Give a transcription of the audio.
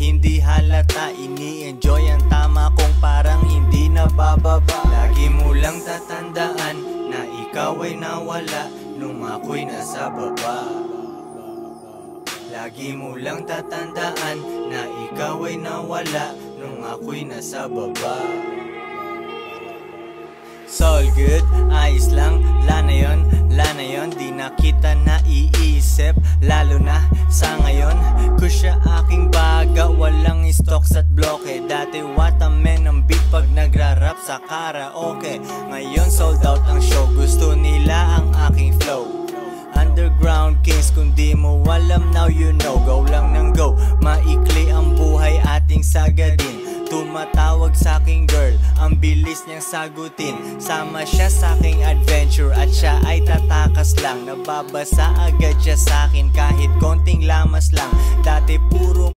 hindi halata. Ini-enjoy ang tama kong parang hindi nabababa. Lagi mo lang tatandaan na ikaw ay nawala nung ako'y nasa baba. Lagi mo lang tatandaan na ikaw ay nawala nung ako'y nasa baba. So all good, ayos lang, lana yon, di na kita naiisip. Lalo na sa ngayon, kusya aking baga, walang stocks at bloke. Dati watamen ang beat pag nagrarap sa karaoke. Ngayon sold out ang show, gusto nila ang aking flow. Underground Kings, kung di mo alam now you know. Go lang ng go, maikli ang buhay ating sagadin. Tumatawag sa aking girl, ang bilis niyang sagutin. Sama siya sa aking adventure at siya ay tatakas lang. Nababasa agad siya sa akin kahit konting lamas lang. Dati puro